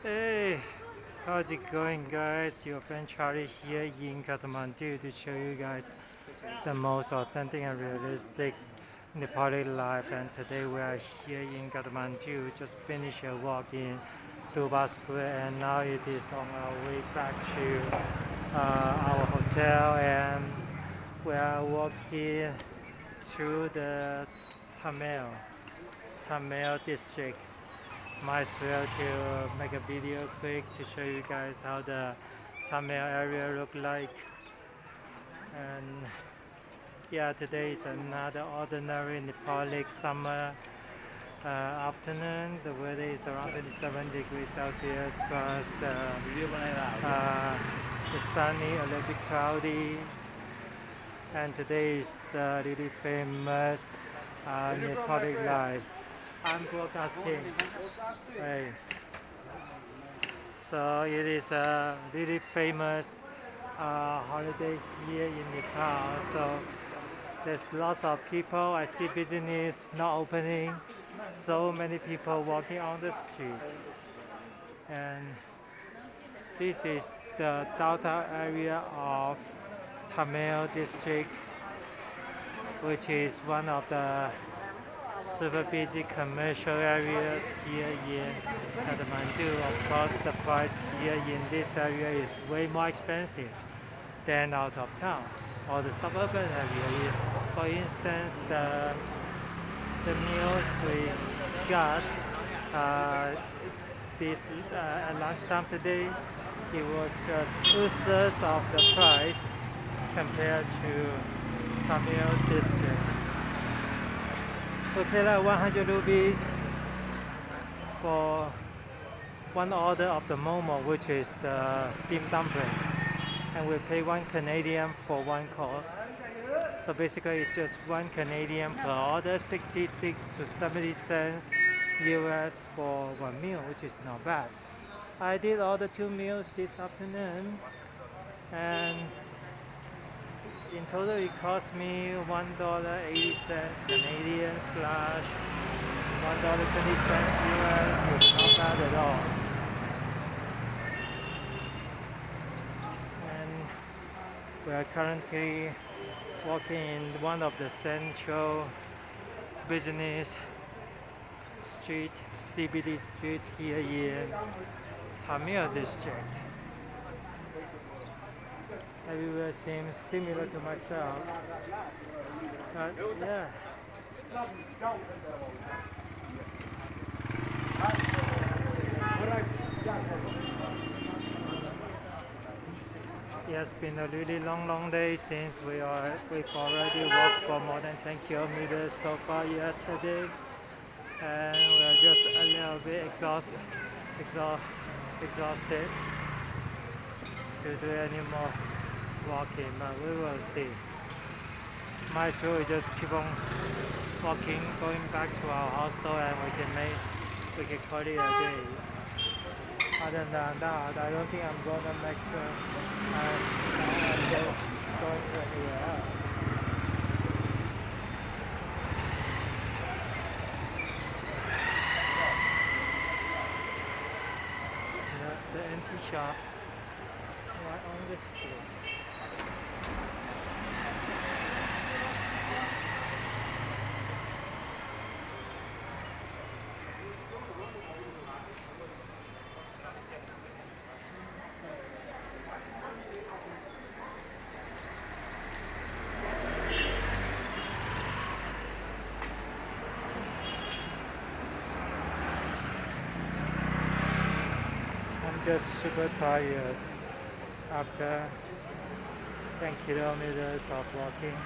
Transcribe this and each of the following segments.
Hey, how's it going, guys? Your friend Charlie here in Kathmandu to show you guys the most authentic and realistic Nepali life. And today we are here in Kathmandu, just finished a walk in Duba Square, and now it is on our way back to our hotel, and we are walking through the Thamel, Thamel district. Might as well to make a video quick to show you guys how the Thamel area look like. And yeah, today is another ordinary Nepali summer afternoon. The weather is around 27 degrees Celsius, plus the sunny, a little bit cloudy. And today is the really famous Nepali life. I'm broadcasting. Right. So it is a really famous holiday here in Nepal. So there's lots of people. I see business not opening. So many people walking on the street. And this is the downtown area of Thamel district, which is one of the super busy commercial areas here in Kathmandu. Of course, the price here in this area is way more expensive than out of town or the suburban area. For instance, the meals we got this at lunchtime today, it was just 2/3 of the price compared to Thamel district. We pay like 100 rupees for one order of the momo, which is the steamed dumpling, and we pay 1 Canadian for one course. So basically it's just 1 Canadian per order, 66 to 70 cents US for one meal, which is not bad. I did order 2 meals this afternoon, and in total it cost me $1.80 Canadian slash $1.20 US, which is not bad at all. And we are currently walking in one of the central business street, CBD street here in Thamel district. Everywhere seems similar to myself, but yeah. It has been a really long day since we've already walked for more than 10 kilometers so far yet today, and we're just a little bit exhausted to do any more walking, but we will see. Might as well just keep on walking, going back to our hostel, and we can call it a day. Other than that, I don't think I'm gonna make sure I'm going to anywhere else. The empty shop right on the street. I'm just super tired after 10 kilometers of walking.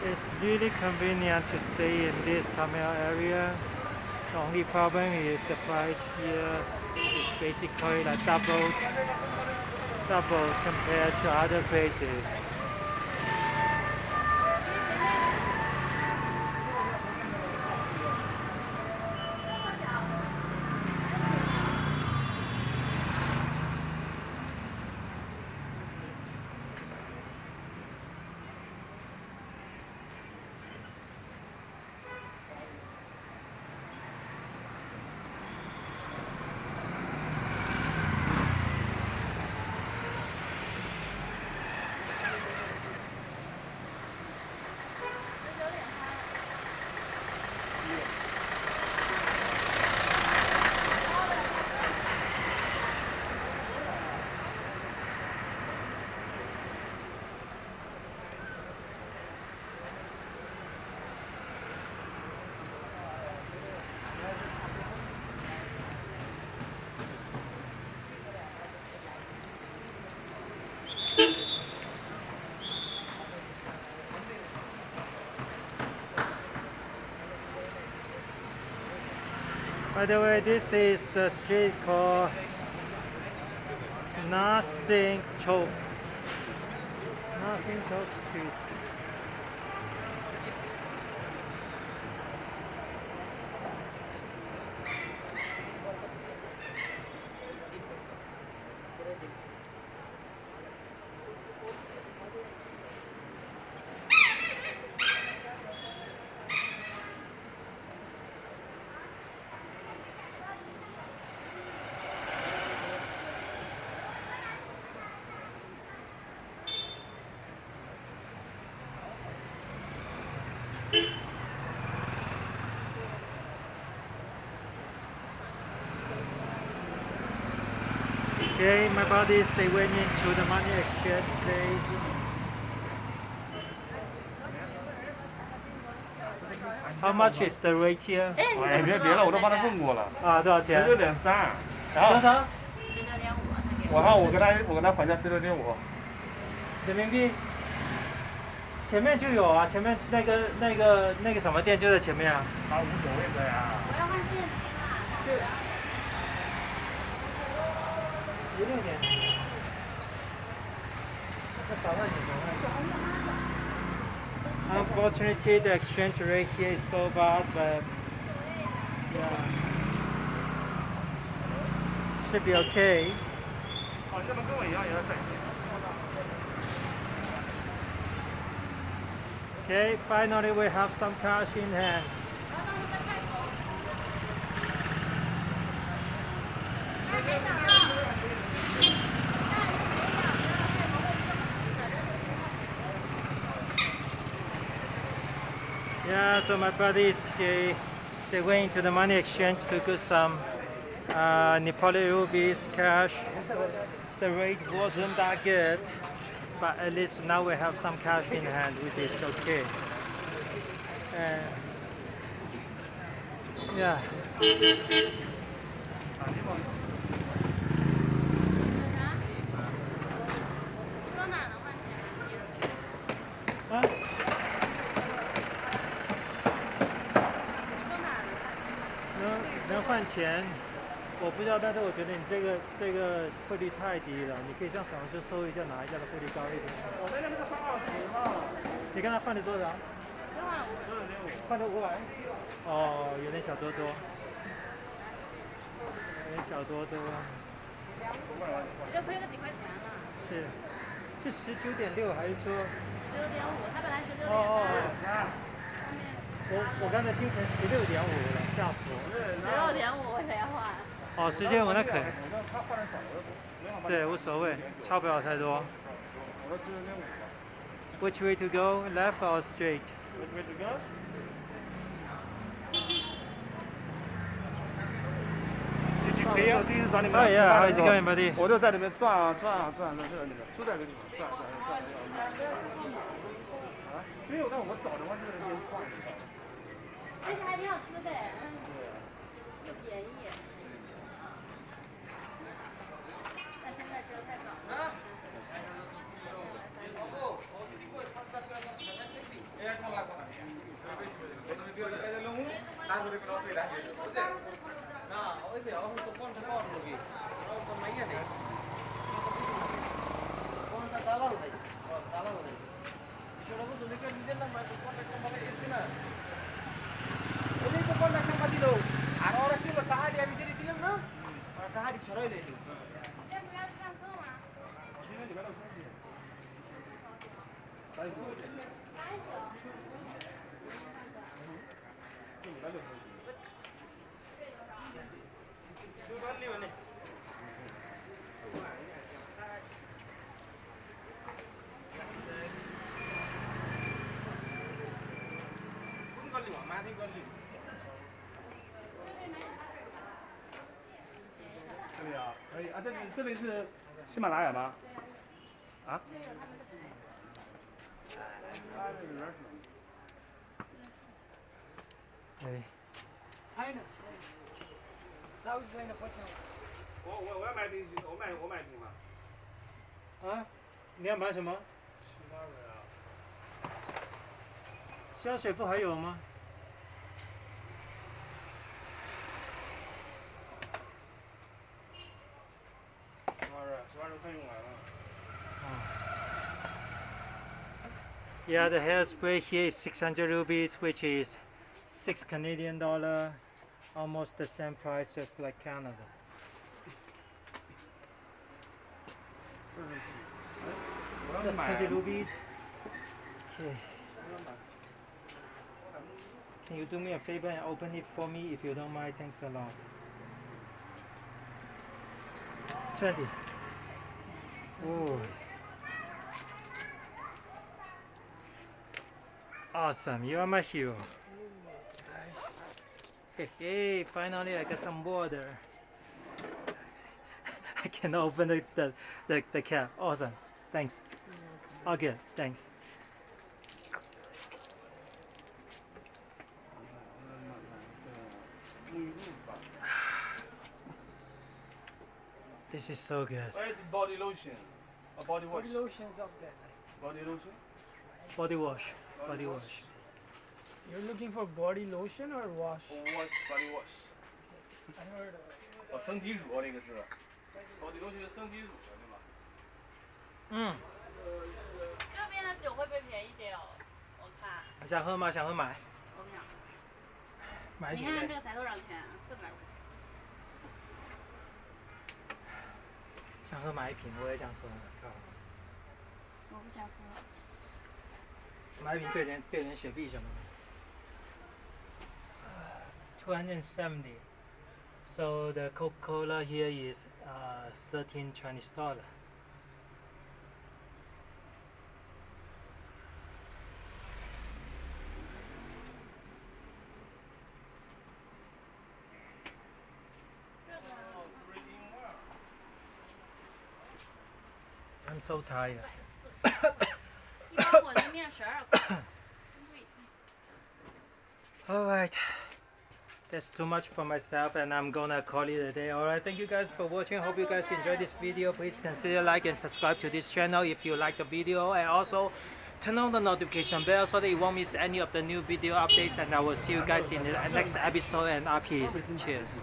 It's really convenient to stay in this Thamel area The only problem is the price here is basically like double compared to other places. By the way, this is the street called Nothing Choke. Nothing Choke Street. Okay, my buddies, they went into the money exchange place. How much is the rate here? 哎，别了，我都帮他问过了。啊，多少钱16.3。多少？我跟他还价16.5。人民币？前面就有啊，前面那个什么店就在前面啊。他无所谓的呀。我要换现金啊。16.7。那少了几块。Unfortunately, the exchange rate here is so bad, but yeah, should be okay. 哦，你怎么跟我一样也在等？ Okay, finally we have some cash in hand. Yeah, so my buddies, they went into the money exchange to get some Nepali rupees cash. The rate wasn't that good, but at least now we have some cash in hand, which is okay. Yeah. 说哪能换钱？啊？说哪能换钱？我不知道，但是我觉得你这个汇率太低了，你可以上小红书搜一下哪一家的汇率高一点。我那个是换20嘛。你刚才换的多少？换了500。哦，有点小多多。有点小多多。你就亏了几块钱了。是19.6还是说16.5，他本来16.3。我刚才听成16.5了，吓死我了。16.5为谁要换？哦，16.5那可以。他换的少，我对，无所谓，差不了太多。我说16.5。 Which way to go? Left or straight? Which way to go? Did you see? 第一次找你们。Oh yeah, how's it going, buddy? 我就在里面转在这里面，就在这个地方转。啊？没有，但我找的话就在那边转。而且还挺好吃的，又便宜。但现在只有太早了。一点。今天不是要去上课吗？今天礼拜六休息。8点9。就礼拜六休息。6班6呢？今个6晚天个6。这里啊，可以啊，这里是喜马拉雅吗？啊？对， China，早就 China 不抢了。我要买冰淇淋，我买冰嘛。啊，你要买什么？7、8个啊。香水不还有吗？ 18快用完了。Yeah, the hairspray here is 600 rupees, which is $6 Canadian, almost the same price, just like Canada. 这是洗。我要 Just 买。 20 rupees. Okay. Can you do me a favor and open it for me if you don't mind? Thanks a lot. 20. Oh. Awesome, you are my hero. Hey, finally I got some water. I can open the cap. Awesome, thanks. Okay, thanks. This is so good. Body lotion. A body wash. Body lotions up there. Body lotion. Body wash. Body wash. You're looking for body lotion or wash? Wash body wash. I heard. 哦，身体乳那个是。body lotion 是身体乳对吧？嗯，这边的酒会不会便宜些哦？我看，想喝吗？想喝买。我不想。买一瓶呗。你看看这个才多少钱？400块钱。想喝买一瓶，我也想喝。靠，我不想喝。买一瓶兑点雪碧什么的。270. So the Coca-Cola here is $13 Chinese dollar. I'm so tired. 一包火鸡面12块。 Alright, that's too much for myself and I'm gonna call it a day. Alright, thank you guys for watching. Hope you guys enjoyed this video. Please consider like and subscribe to this channel if you like the video, and also turn on the notification bell so that you won't miss any of the new video updates, and I will see you guys in the next episode, and peace. Cheers.